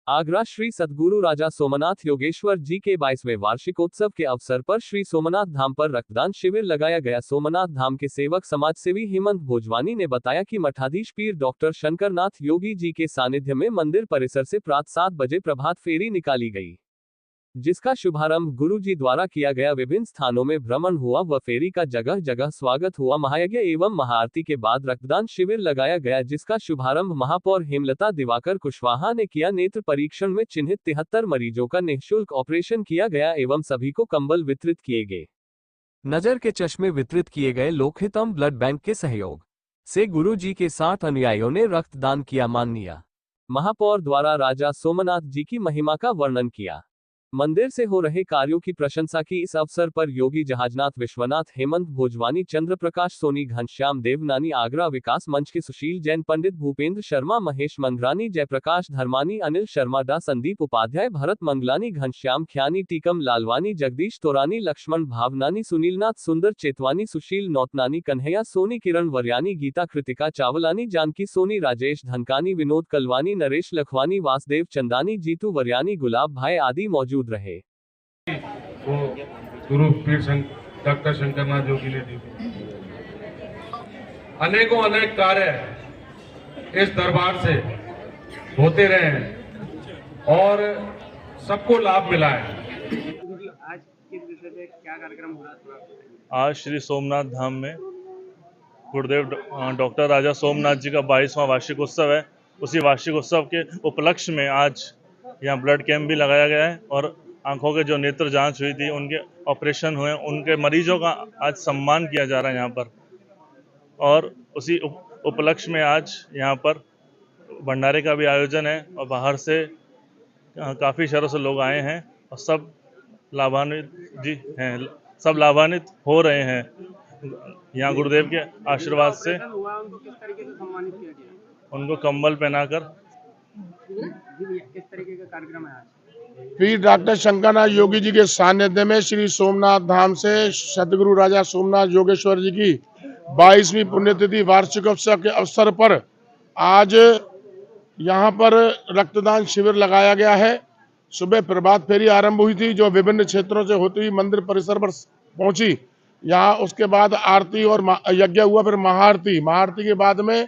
आगरा श्री सद्गुरु राजा सोमनाथ योगेश्वर जी के 22वें वार्षिकोत्सव के अवसर पर श्री सोमनाथ धाम पर रक्तदान शिविर लगाया गया। सोमनाथ धाम के सेवक समाजसेवी हेमंत भोजवानी ने बताया कि मठाधीश पीर डॉक्टर शंकरनाथ योगी जी के सानिध्य में मंदिर परिसर से प्रातः 7 बजे प्रभात फेरी निकाली गई, जिसका शुभारंभ गुरु जी द्वारा किया गया। विभिन्न स्थानों में भ्रमण हुआ व फेरी का जगह जगह स्वागत हुआ। महायज्ञ एवं महाआरती के बाद रक्तदान शिविर लगाया गया, जिसका शुभारंभ महापौर हेमलता दिवाकर कुशवाहा ने किया। नेत्र परीक्षण में चिन्हित 73 मरीजों का निःशुल्क ऑपरेशन किया गया एवं सभी को कंबल वितरित किए गए। नजर के चश्मे वितरित किए गए। लोकहितम ब्लड बैंक के सहयोग से गुरु जी के 60 अनुयायियों ने रक्तदान किया। माननीय महापौर द्वारा राजा सोमनाथ जी की महिमा का वर्णन किया, मंदिर से हो रहे कार्यों की प्रशंसा की। इस अवसर पर योगी जहाजनाथ विश्वनाथ, हेमंत भोजवानी, चंद्र प्रकाश सोनी, घनश्याम देवनानी, आगरा विकास मंच के सुशील जैन, पंडित भूपेंद्र शर्मा, महेश मंगरानी, जयप्रकाश धर्मानी, अनिल शर्मा डा, संदीप उपाध्याय, भरत मंगलानी, घनश्याम ख्यानी, टीकम लालवानी, जगदीश तोरानी, लक्ष्मण भावनानी, सुनीलनाथ सुंदर चेतवानी, सुशील नौतनानी, कन्हैया सोनी, किरण वरियानी, गीता कृतिका चावलानी, जानकी सोनी, राजेश धनकानी, विनोद कलवानी, नरेश लखवानी, वासुदेव चंदानी, जीतू वरियानी, गुलाब भाई आदि मौजूद रहे। वो गुरु पीर डॉक्टर शंकरनाथ योगी ने दी। अनेकों अनेक कार्य इस दरबार से होते रहे हैं और सबको लाभ मिला है। आज किस विषय पे क्या कार्यक्रम हो रहा है? आज श्री सोमनाथ धाम में गुरुदेव डॉक्टर राजा सोमनाथ जी का 22वां वार्षिक उत्सव है। उसी वार्षिक उत्सव के उपलक्ष्य में आज यहाँ ब्लड कैंप भी लगाया गया है और आंखों के जो नेत्र जांच हुई थी, उनके ऑपरेशन हुए, उनके मरीजों का आज सम्मान किया जा रहा है यहाँ पर। और उसी उपलक्ष्य में आज यहाँ पर भंडारे का भी आयोजन है और बाहर से काफ़ी शहरों से लोग आए हैं और सब लाभान्वित जी हैं, सब लाभान्वित हो रहे हैं यहाँ गुरुदेव के आशीर्वाद से। उनको किस तरीके से सम्मानित किया गया? उनको कंबल पहनाकर। किस तरीके का कार्यक्रम है आज? पीर डॉक्टर शंकरनाथ योगी जी के सानिध्य में श्री सोमनाथ धाम से सदगुरु राजा सोमनाथ योगेश्वर जी की 22वीं पुण्यतिथि वार्षिकोत्सव के अवसर पर आज यहाँ पर रक्तदान शिविर लगाया गया है। सुबह प्रभात फेरी आरंभ हुई थी जो विभिन्न क्षेत्रों से होती हुई मंदिर परिसर पर पहुंची। यहाँ उसके बाद आरती और यज्ञ हुआ, फिर महाआरती के बाद में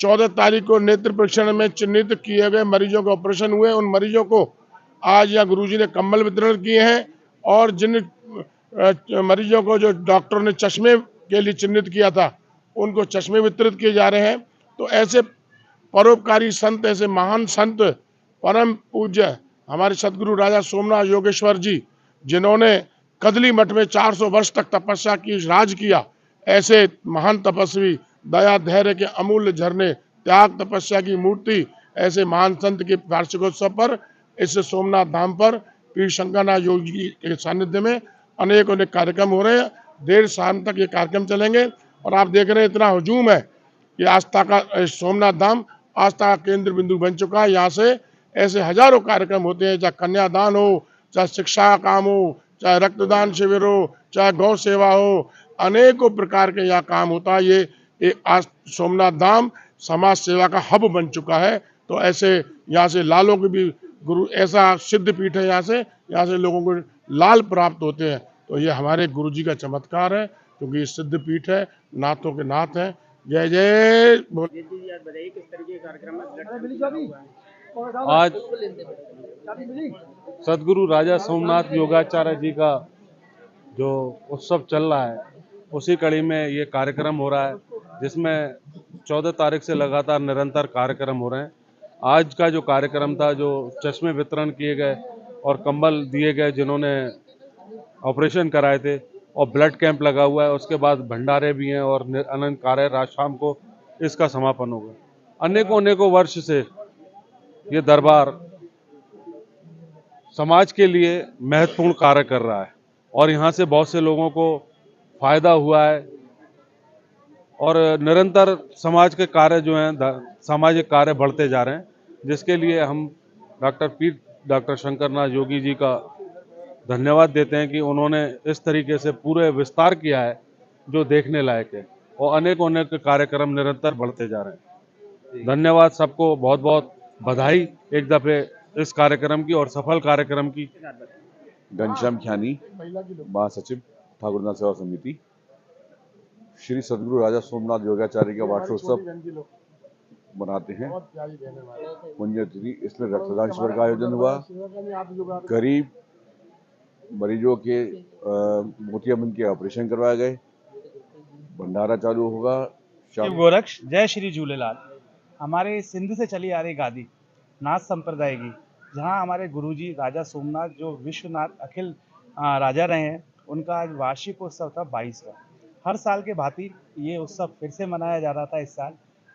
14 तारीख को नेत्र परीक्षण में चिन्हित किए गए मरीजों के ऑपरेशन हुए। उन मरीजों को आज यहाँ गुरुजी ने कंबल वितरण किए हैं और जिन मरीजों को जो डॉक्टरों ने चश्मे के लिए चिन्हित किया था, उनको चश्मे वितरित किए जा रहे हैं। तो ऐसे परोपकारी संत, ऐसे महान संत, परम पूज्य हमारे सदगुरु राजा सोमनाथ योगेश्वर जी, जिन्होंने कदली मठ में 400 वर्ष तक तपस्या की, राज किया, ऐसे महान तपस्वी, दया धैर्य के अमूल्य झरने, त्याग तपस्या की मूर्ति, ऐसे महान संत के वार्षिकोत्सव पर इस सोमनाथ धाम पर पीर शंकरनाथ योगी के सानिध्य में अनेक कार्यक्रम हो रहे हैं। देर शाम तक ये कार्यक्रम चलेंगे और आप देख रहे हैं इतना हुजूम है कि आस्था का सोमनाथ धाम आस्था का केंद्र बिंदु बन चुका है। यहाँ से ऐसे हजारों कार्यक्रम होते हैं, चाहे कन्यादान हो, चाहे शिक्षा का काम हो, चाहे रक्तदान शिविर हो, चाहे गौ सेवा हो, अनेकों प्रकार के यहाँ काम होता है। ये आज सोमनाथ धाम समाज सेवा का हब बन चुका है। तो ऐसे यहाँ से लालों की भी गुरु, ऐसा सिद्ध पीठ है, यहाँ से लोगों को लाल प्राप्त होते हैं। तो ये हमारे गुरु जी का चमत्कार है, क्योंकि ये सिद्ध पीठ है, नाथों के नाथ है। जय जय। बताइए किस तरीके का कार्यक्रम है? आज सदगुरु राजा सोमनाथ योगाचार्य जी का जो उत्सव चल रहा है, उसी कड़ी में ये कार्यक्रम हो रहा है, जिसमें 14 तारीख से लगातार निरंतर कार्यक्रम हो रहे हैं। आज का जो कार्यक्रम था, जो चश्मे वितरण किए गए और कंबल दिए गए जिन्होंने ऑपरेशन कराए थे, और ब्लड कैंप लगा हुआ है, उसके बाद भंडारे भी हैं और अनंत कार्य रात शाम को इसका समापन होगा। अनेकों वर्ष से ये दरबार समाज के लिए महत्वपूर्ण कार्य कर रहा है और यहाँ से बहुत से लोगों को फायदा हुआ है और निरंतर समाज के कार्य जो हैं, सामाजिक कार्य बढ़ते जा रहे हैं, जिसके लिए हम डॉक्टर शंकरनाथ योगी जी का धन्यवाद देते हैं कि उन्होंने इस तरीके से पूरे विस्तार किया है जो देखने लायक है और अनेकों कार्यक्रम निरंतर बढ़ते जा रहे हैं। धन्यवाद सबको, बहुत बहुत बधाई एक दफ़े इस कार्यक्रम की और सफल कार्यक्रम की। घनश्याम ख्यानी, महासचिव ठाकुरनाथ सेवा समिति। श्री सदगुरु राजा सोमनाथ योगाचार्य का वार्षिकोत्सव मनाते हैं। पुण्यतिथि, इसमें रक्तदान शिविर का आयोजन हुआ। गरीब मरीजों के मोतियाबिंद के ऑपरेशन करवाए गए। भंडारा चालू होगा। शिव गोरक्ष, जय श्री झूलेलाल। हमारे सिंध से चली आ रही गादी नाथ संप्रदाय की, जहां हमारे गुरुजी राजा सोमनाथ जो विश्वनाथ अखिल राजा रहे हैं, उनका आज वार्षिक उत्सव था 22वां। हर साल के भांति ये उत्सव फिर से मनाया जा रहा था इस साल।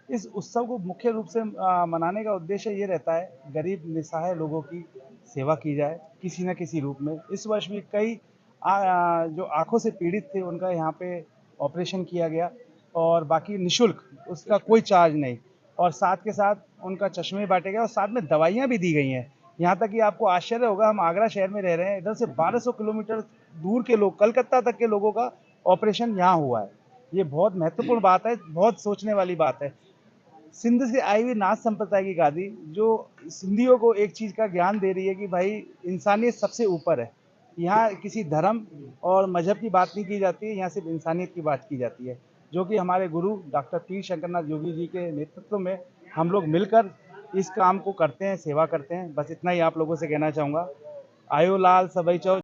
इस उत्सव को मुख्य रूप से मनाने का उद्देश्य ये रहता है, गरीब निसहाय लोगों की सेवा की जाए किसी न किसी रूप में। इस वर्ष भी कई जो आंखों से पीड़ित थे उनका यहाँ पे ऑपरेशन किया गया, और बाकी निशुल्क, उसका कोई चार्ज नहीं। और साथ के साथ उनका चश्मे बांटे गए और साथ में दवाइयाँ भी दी गई हैं। यहाँ तक कि आपको आश्चर्य होगा, हम आगरा शहर में रह रहे हैं, इधर से 1200 किलोमीटर दूर के लोग, कलकत्ता तक के लोगों का ऑपरेशन यहाँ हुआ है। ये बहुत महत्वपूर्ण बात है, बहुत सोचने वाली बात है। सिंध से आई हुई नाथ संप्रदाय की गादी जो सिंधियों को एक चीज़ का ज्ञान दे रही है कि भाई इंसानियत सबसे ऊपर है। यहाँ किसी धर्म और मजहब की बात नहीं की जाती है, यहाँ सिर्फ इंसानियत की बात की जाती है, जो कि हमारे गुरु डॉक्टर पीर शंकरनाथ योगी जी के नेतृत्व में हम लोग मिलकर इस काम को करते हैं, सेवा करते हैं। बस इतना ही आप लोगों से कहना चाहूँगा। आयो लाल सबई चौ।